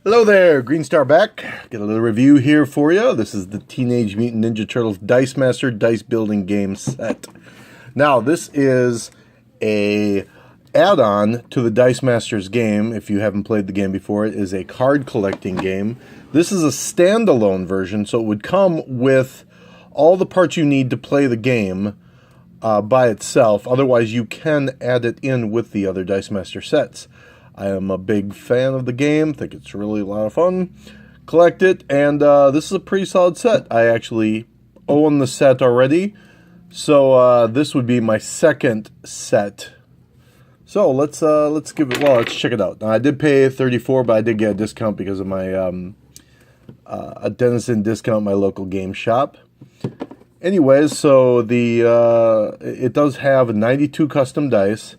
Hello there, Green Star back. Got a little review here for you. This is the Teenage Mutant Ninja Turtles Dice Master dice building game set. Now, this is a add-on to the Dice Masters game. If you haven't played the game before, it is a card collecting game. This is a standalone version, so it would come with all the parts you need to play the game by itself. Otherwise, you can add it in with the other Dice Master sets. I am a big fan of the game, think it's really a lot of fun. Collect it, and this is a pretty solid set. I actually own the set already, so this would be my second set. So let's give it. Well, let's check it out. Now, I did pay $34, but I did get a discount because of my a Denizen discount at my local game shop. Anyways, so it does have 92 custom dice,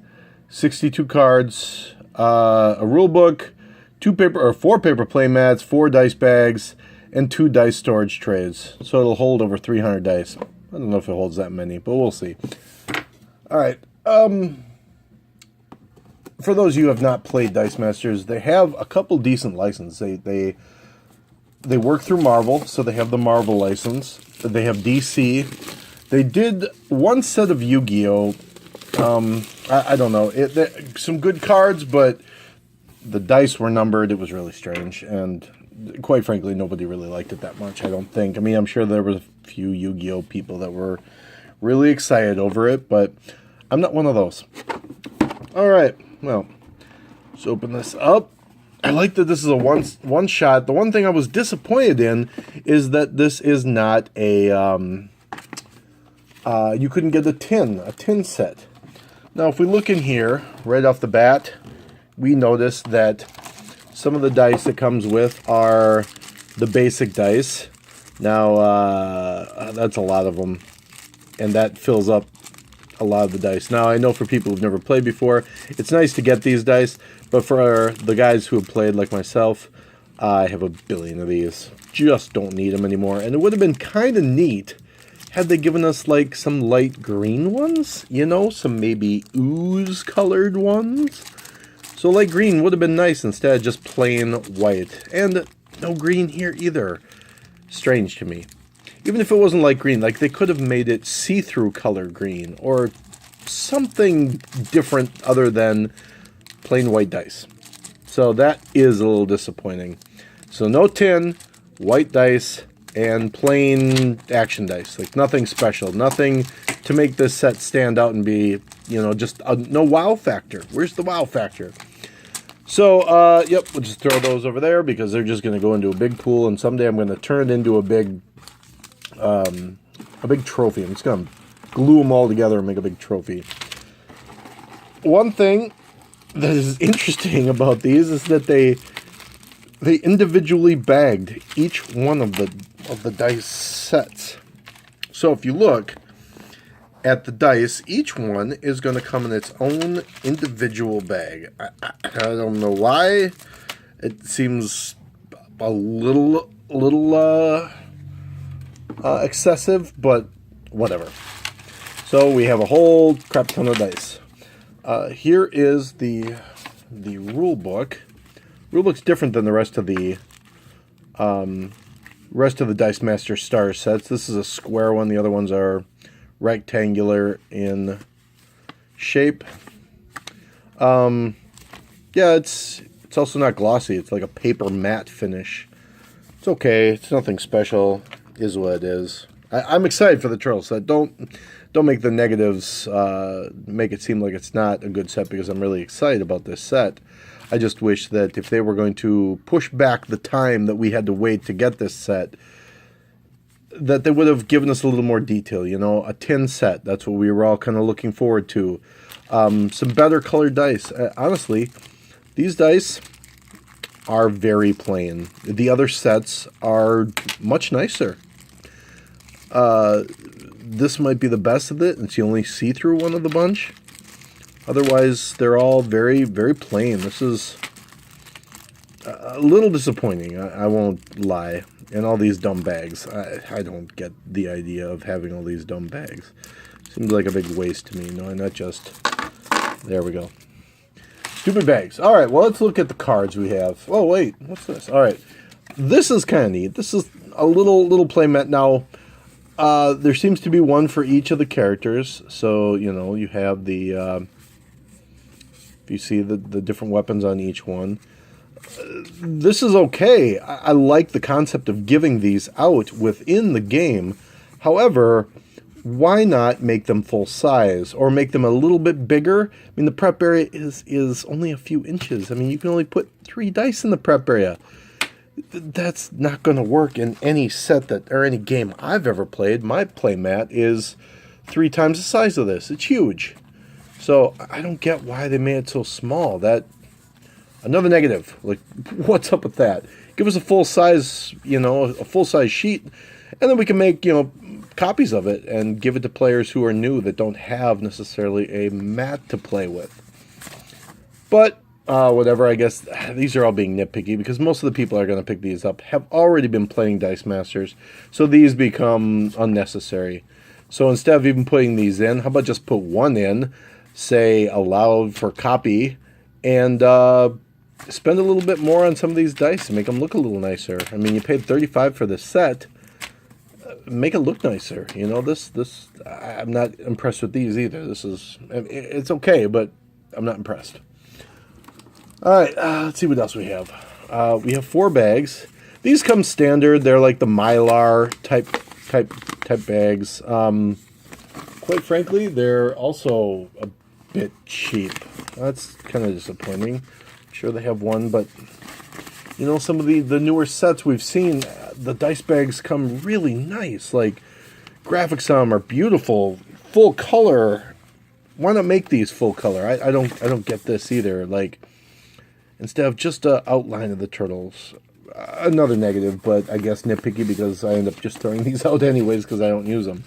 62 cards. A rule book, 4 paper play mats, 4 dice bags, and 2 dice storage trays. So it'll hold over 300 dice. I don't know if it holds that many, but we'll see. All right. For those of you who have not played Dice Masters, they have a couple decent licenses. They work through Marvel, so they have the Marvel license. They have DC. They did one set of Yu-Gi-Oh! I don't know. Some good cards, but the dice were numbered. It was really strange, and quite frankly, nobody really liked it that much, I don't think. I mean, I'm sure there were a few Yu-Gi-Oh! People that were really excited over it, but I'm not one of those. All right, well, let's open this up. I like that this is a one shot. The one thing I was disappointed in is that this is not a you couldn't get a tin set. Now, if we look in here, right off the bat, we notice that some of the dice that comes with are the basic dice. Now, that's a lot of them, and that fills up a lot of the dice. Now, I know for people who've never played before, it's nice to get these dice, but for the guys who have played like myself, I have a billion of these. Just don't need them anymore, and it would have been kind of neat had they given us, like, some light green ones? You know, some maybe ooze-colored ones? So light green would have been nice instead of just plain white. And no green here either. Strange to me. Even if it wasn't light green, like, they could have made it see-through color green. Or something different other than plain white dice. So that is a little disappointing. So no tin, white dice, and plain action dice. Like, nothing special. Nothing to make this set stand out and be, you know, just no wow factor. Where's the wow factor? So, yep, we'll just throw those over there because they're just going to go into a big pool, and someday I'm going to turn it into a big trophy. I'm just going to glue them all together and make a big trophy. One thing that is interesting about these is that they individually bagged each one of the dice sets. So if you look at the dice, each one is going to come in its own individual bag. I don't know why. It seems a little excessive, but whatever. So we have a whole crap ton of dice. Here is the rule book. Rule book's different than the rest of the Dice Master Star sets. This is a square one. The other ones are rectangular in shape. Yeah, it's also not glossy. It's like a paper matte finish. It's okay. It's nothing special. Is what it is. I'm excited for the Turtle set. Don't make the negatives make it seem like it's not a good set, because I'm really excited about this set. I just wish that if they were going to push back the time that we had to wait to get this set, that they would have given us a little more detail, you know, a tin set. That's what we were all kind of looking forward to. Some better colored dice. Honestly, these dice are very plain. The other sets are much nicer. This might be the best of it. It's the only see-through one of the bunch. Otherwise, they're all very, very plain. This is a little disappointing, I won't lie. And all these dumb bags. I don't get the idea of having all these dumb bags. Seems like a big waste to me. No, not just... There we go. Stupid bags. All right, well, let's look at the cards we have. Oh, wait, what's this? All right, this is kind of neat. This is a little playmat. Now, there seems to be one for each of the characters. So, you know, you have the, you see the different weapons on each one. This is okay. I like the concept of giving these out within the game. However, why not make them full size or make them a little bit bigger? I mean, the prep area is only a few inches. I mean, you can only put 3 dice in the prep area. That's not going to work in any set that or any game I've ever played. My playmat is 3 times the size of this. It's huge. So I don't get why they made it so small. That another negative. Like, what's up with that? Give us a full size, you know, a full size sheet, and then we can make, you know, copies of it and give it to players who are new that don't have necessarily a mat to play with. But whatever, I guess these are all being nitpicky because most of the people that are going to pick these up have already been playing Dice Masters, so these become unnecessary. So instead of even putting these in, how about just put one in, say allow for copy, and spend a little bit more on some of these dice and make them look a little nicer. I mean, you paid $35 for this set. Make it look nicer. You know, this I'm not impressed with these either. It's okay, but I'm not impressed. All right, let's see what else we have. We have 4 bags. These come standard. They're like the Mylar type bags. Quite frankly, they're also a bit cheap. That's kind of disappointing. I'm sure they have one, but you know, some of the newer sets we've seen, the dice bags come really nice. Like, graphics on them are beautiful, full color. Why not make these full color? I don't get this either. Like, instead of just an outline of the turtles. Another negative, but I guess nitpicky because I end up just throwing these out anyways because I don't use them.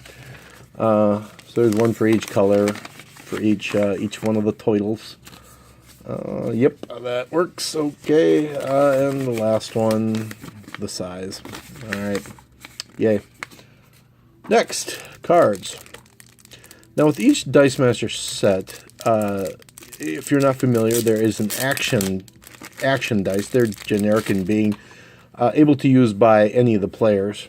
So there's one for each color, for each one of the turtles. Yep, that works okay. And the last one, the size. Alright, yay. Next, cards. Now with each Dice Master set, if you're not familiar, there is an action dice. They're generic in being able to use by any of the players.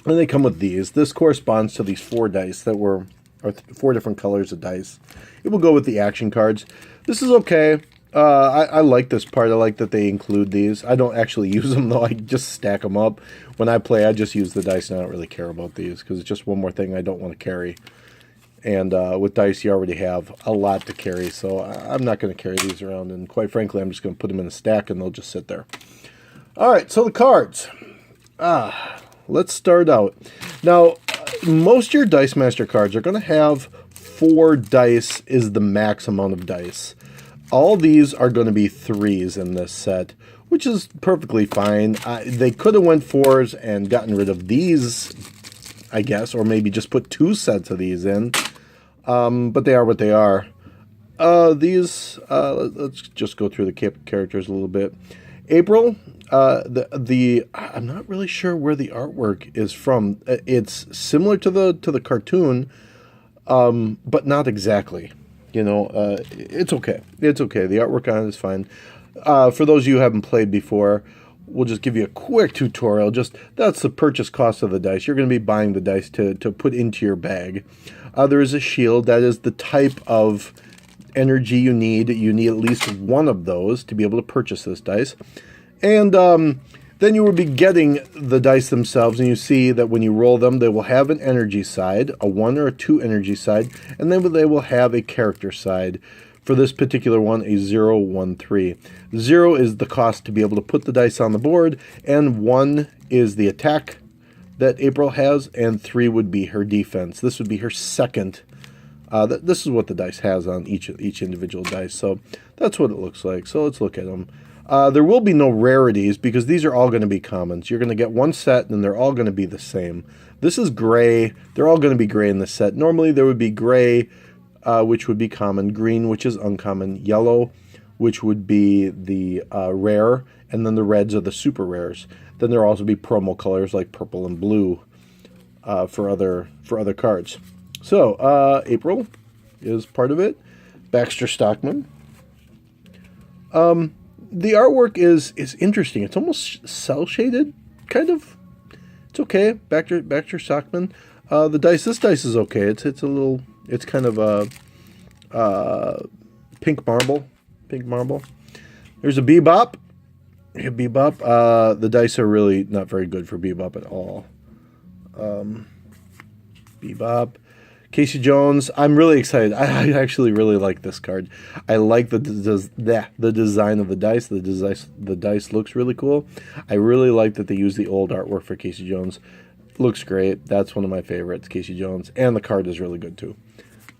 And they come with these. This corresponds to these 4 dice that were, or 4 different colors of dice. It will go with the action cards. This is okay. I like this part. I like that they include these. I don't actually use them, though. I just stack them up. When I play, I just use the dice, and I don't really care about these, because it's just one more thing I don't want to carry. And with dice, you already have a lot to carry, so I'm not going to carry these around. And quite frankly, I'm just going to put them in a stack, and they'll just sit there. All right, so the cards. Let's start out. Now, most of your Dice Master cards are going to have 4 dice is the max amount of dice. All these are going to be 3s in this set, which is perfectly fine. They could have went 4s and gotten rid of these, I guess, or maybe just put 2 sets of these in. But they are what they are. Let's just go through the characters a little bit. April, I'm not really sure where the artwork is from. It's similar to the cartoon, but not exactly. You know, it's okay. It's okay. The artwork on it is fine. For those of you who haven't played before, we'll just give you a quick tutorial. That's the purchase cost of the dice. You're going to be buying the dice to put into your bag. There is a shield. That is the type of energy you need. You need at least one of those to be able to purchase this dice. And then you will be getting the dice themselves, and you see that when you roll them, they will have an energy side, a 1 or a 2 energy side, and then they will have a character side. For this particular one, a 0, 1, 3. 0 is the cost to be able to put the dice on the board, and 1 is the attack that April has, and 3 would be her defense. This would be her second. This is what the dice has on each individual dice, so that's what it looks like. So let's look at them. There will be no rarities because these are all going to be commons. You're going to get one set and they're all going to be the same. This is gray. They're all going to be gray in this set. Normally there would be gray, which would be common, green, which is uncommon, yellow, which would be the rare, and then the reds are the super rares. Then there will also be promo colors like purple and blue for other cards. So April is part of it. Baxter Stockman. The artwork is interesting. It's almost cell shaded, kind of. It's okay. Baxter Stockman. The dice. This dice is okay. It's a little. It's kind of a pink marble. Pink marble. There's a Bebop. Bebop. The dice are really not very good for Bebop at all. Bebop. Casey Jones. I'm really excited. I actually really like this card. I like the design of the dice. The dice looks really cool. I really like that they use the old artwork for Casey Jones. Looks great. That's one of my favorites, Casey Jones. And the card is really good too.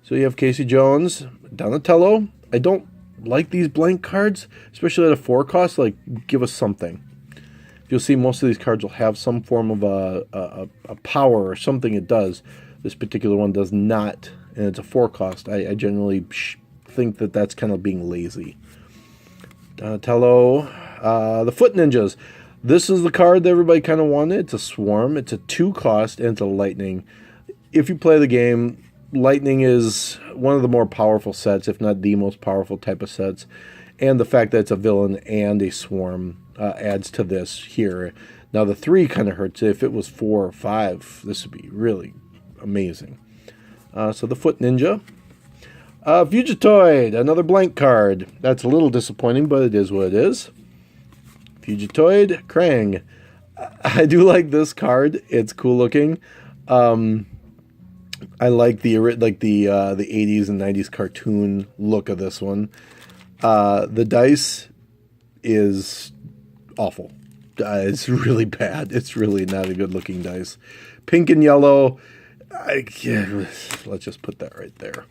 So you have Casey Jones, Donatello. I don't like these blank cards, especially at a 4 cost. Like, give us something. You'll see most of these cards will have some form of a power or something it does. This particular one does not, and it's a 4 cost. I generally think that that's kind of being lazy. Donatello, the Foot Ninjas. This is the card that everybody kind of wanted. It's a Swarm. It's a 2 cost, and it's a Lightning. If you play the game, Lightning is one of the more powerful sets, if not the most powerful type of sets. And the fact that it's a villain and a Swarm adds to this here. Now, the 3 kind of hurts. If it was 4 or 5, this would be really amazing. So the Foot Ninja. Fugitoid, another blank card. That's a little disappointing, but it is what it is. Fugitoid, Krang. I do like this card. It's cool looking. I like the 80s and 90s cartoon look of this one. The dice is awful. It's really bad. It's really not a good looking dice. Pink and yellow. Let's just put that right there.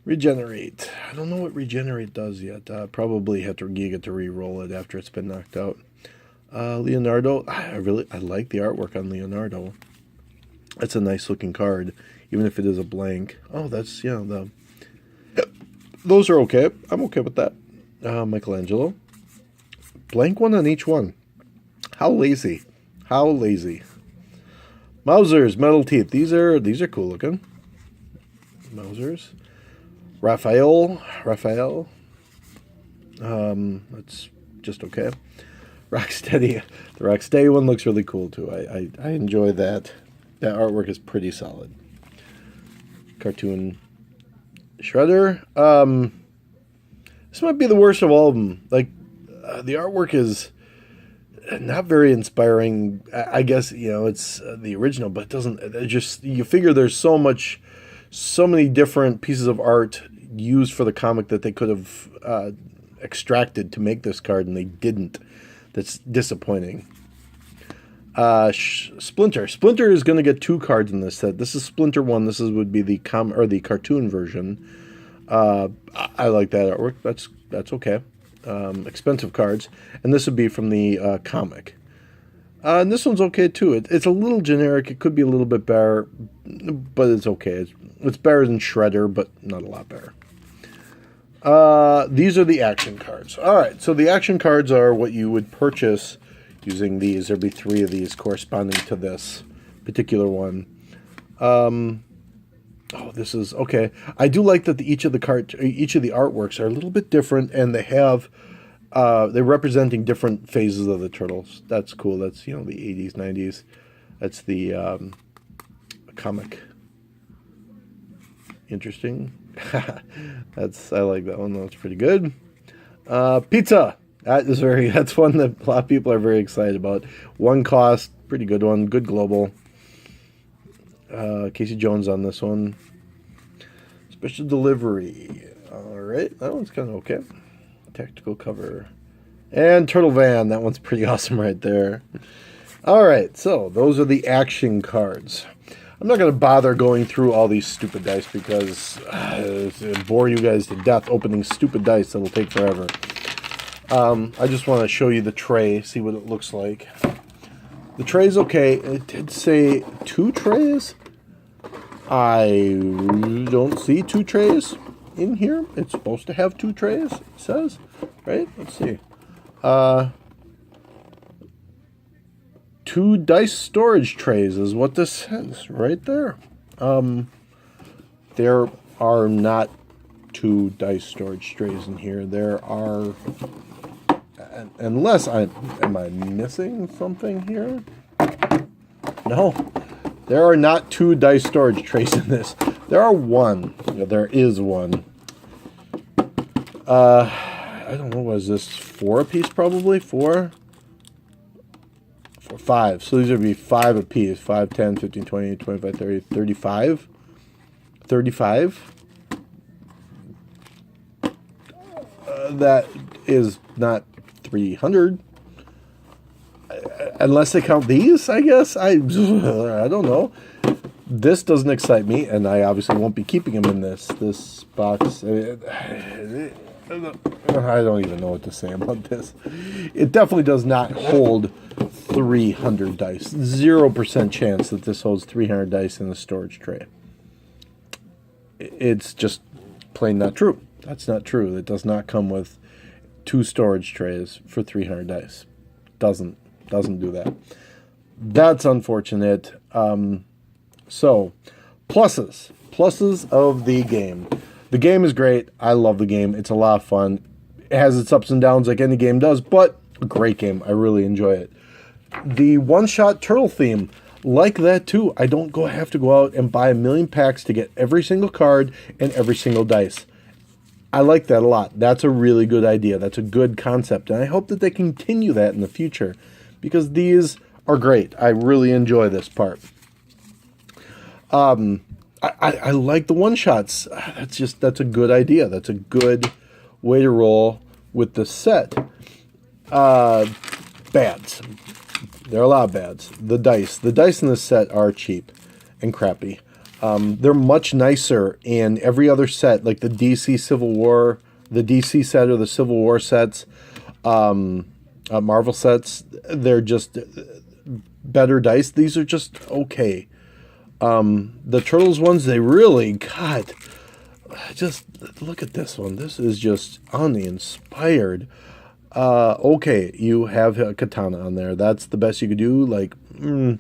Regenerate. I don't know what Regenerate does yet. Probably have to get to re-roll it after it's been knocked out. Leonardo. I like the artwork on Leonardo. That's a nice looking card, even if it is a blank. Oh, that's those are okay. I'm okay with that. Michelangelo. Blank one on each one. How lazy. How lazy. Mausers, Metal Teeth. These are cool looking. Mausers. Raphael. That's just okay. Rocksteady. The Rocksteady one looks really cool too. I enjoy that. That artwork is pretty solid. Cartoon Shredder. This might be the worst of all of them. Like, the artwork is not very inspiring. I guess, it's the original, but it doesn't. You figure there's so many different pieces of art used for the comic that they could have extracted to make this card, and they didn't. That's disappointing. Splinter. Splinter is going to get 2 cards in this set. This is Splinter 1. This would be the cartoon version. I like that artwork. That's okay. Expensive cards, and this would be from the comic. And this one's okay too. It's a little generic. It could be a little bit better, but it's okay. It's better than Shredder, but not a lot better. These are the action cards. All right, so the action cards are what you would purchase using these. There'd be 3 of these corresponding to this particular one. Oh, this is okay. I do like that each of the artworks are a little bit different, and they're representing different phases of the Turtles. That's cool. That's the 80s, 90s. That's the comic. Interesting. I like that one. That's pretty good. Pizza. That's one that a lot of people are very excited about. 1 cost, pretty good one. Good global. Casey Jones on this one. Special delivery. All right, that one's kind of okay. Tactical cover. And Turtle Van. That one's pretty awesome right there. All right, so those are the action cards. I'm not going to bother going through all these stupid dice because it'll bore you guys to death opening stupid dice. That'll take forever. I just want to show you the tray, see what it looks like. The tray's okay. It did say 2 trays. I don't see 2 trays in here. It's supposed to have 2 trays, it says. Right? Let's see. 2 dice storage trays is what this says right there. There are not 2 dice storage trays in here. There are, unless am I missing something here? No, there are not 2 dice storage trays in this. There are one. Yeah, there is one. I don't know, what is this? 4 apiece, probably? 4? 5. So these would be 5 apiece. 5, 10, 15, 20, 25, 30, 35. 35. That is not 300. Unless they count these, I guess. I don't know. This doesn't excite me, and I obviously won't be keeping them in this box. I don't even know what to say about this. It definitely does not hold 300 dice. 0% chance that this holds 300 dice in the storage tray. It's just plain not true. That's not true. It does not come with 2 storage trays for 300 dice. Doesn't do that. That's unfortunate. So, pluses of the game. The game is great. I love the game. It's a lot of fun. It has its ups and downs like any game does, but a great game. I really enjoy it. The one-shot turtle theme, like that too. I don't have to go out and buy a million packs to get every single card and every single dice. I like that a lot. That's a really good idea. That's a good concept, and I hope that they continue that in the future because these are great. I really enjoy this part. I like the one-shots. That's a good idea. That's a good way to roll with the set. Bads. There are a lot of bads. The dice in this set are cheap and crappy. They're much nicer in every other set, like the DC Civil War, the DC set or the Civil War sets, Marvel sets. They're just better dice. These are just okay. The Turtles ones, they really, God, just look at this one. This is just uninspired. Okay, you have a katana on there. That's the best you could do. Like, they're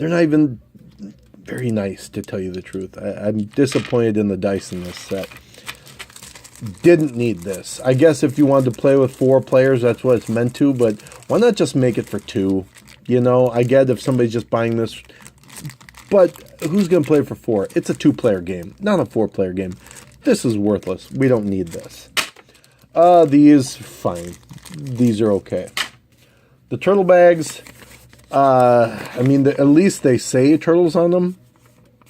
not even very nice, to tell you the truth. I'm disappointed in the dice in this set. Didn't need this. I guess if you wanted to play with 4 players, that's what it's meant to, but why not just make it for 2? You know, I get if somebody's just buying this, but who's going to play for 4? It's a 2-player game, not a 4-player game. This is worthless. We don't need this. These, fine. These are okay. The turtle bags, I mean, at least they say turtles on them,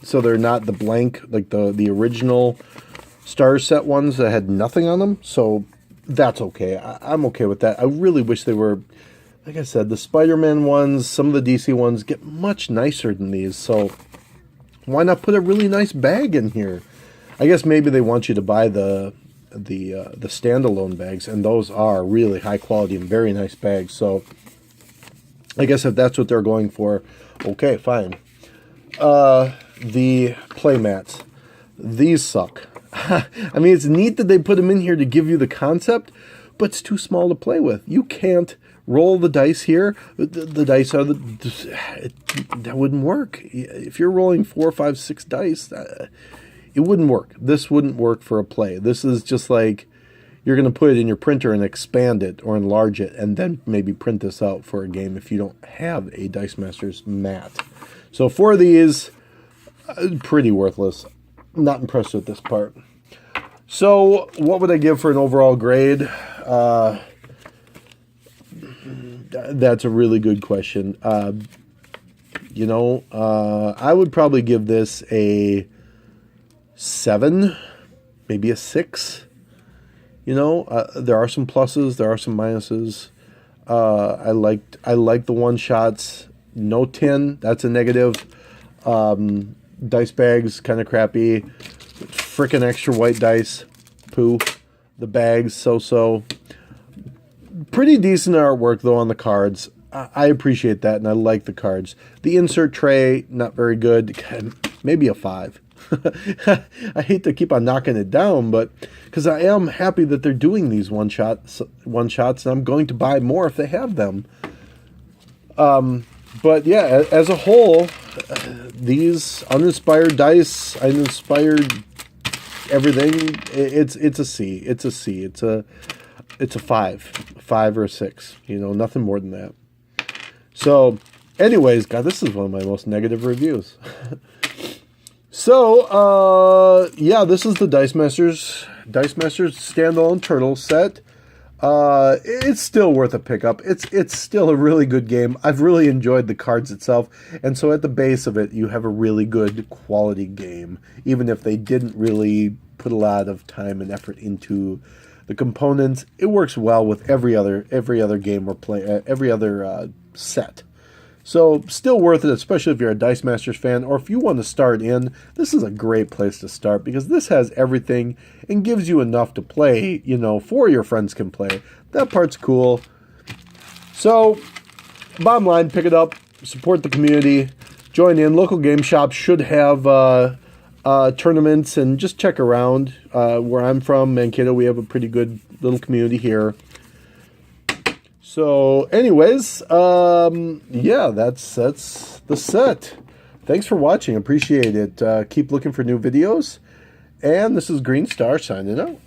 so they're not the blank, like the original Star Set ones that had nothing on them, so that's okay. I'm okay with that. I really wish they were, like I said, the Spider-Man ones, some of the DC ones get much nicer than these, so why not put a really nice bag in here? I guess maybe they want you to buy the standalone bags, and those are really high quality and very nice bags, so I guess if that's what they're going for, okay, fine. The play mats. These suck. I mean, it's neat that they put them in here to give you the concept, but it's too small to play with. You can't roll the dice here. The dice are that wouldn't work. If you're rolling 4, 5, 6 dice, it wouldn't work. This wouldn't work for a play. This is just like you're going to put it in your printer and expand it or enlarge it and then maybe print this out for a game if you don't have a Dice Masters mat. So 4 of these, pretty worthless. Not impressed with this part. So what would I give for an overall grade? That's a really good question. I would probably give this a 7, maybe a 6. There are some pluses, there are some minuses. I like the one shots. No tin, that's a negative. Dice bags, kind of crappy. Frickin' extra white dice, poo. The bags, so. Pretty decent artwork though on the cards. I appreciate that, and I like the cards. The insert tray, not very good. Maybe a 5. I hate to keep on knocking it down, but because I am happy that they're doing these one shots, and I'm going to buy more if they have them. But yeah, as a whole, these uninspired dice, uninspired everything. It's a C. It's a C. It's a 5 or a 6. You know, nothing more than that. So, anyways, God, this is one of my most negative reviews. So, yeah, this is the Dice Masters standalone turtle set. It's still worth a pickup. It's still a really good game. I've really enjoyed the cards itself, and so at the base of it, you have a really good quality game, even if they didn't really put a lot of time and effort into the components. It works well with every other game or every other set. So, still worth it, especially if you're a Dice Masters fan, or if you want to start in, this is a great place to start, because this has everything and gives you enough to play, you know, 4 of your friends can play. That part's cool. So, bottom line, pick it up, support the community, join in. Local game shops should have tournaments, and just check around. Where I'm from, Mankato, we have a pretty good little community here. So, anyways, yeah, that's the set. Thanks for watching. Appreciate it. Keep looking for new videos. And this is Green Star signing out.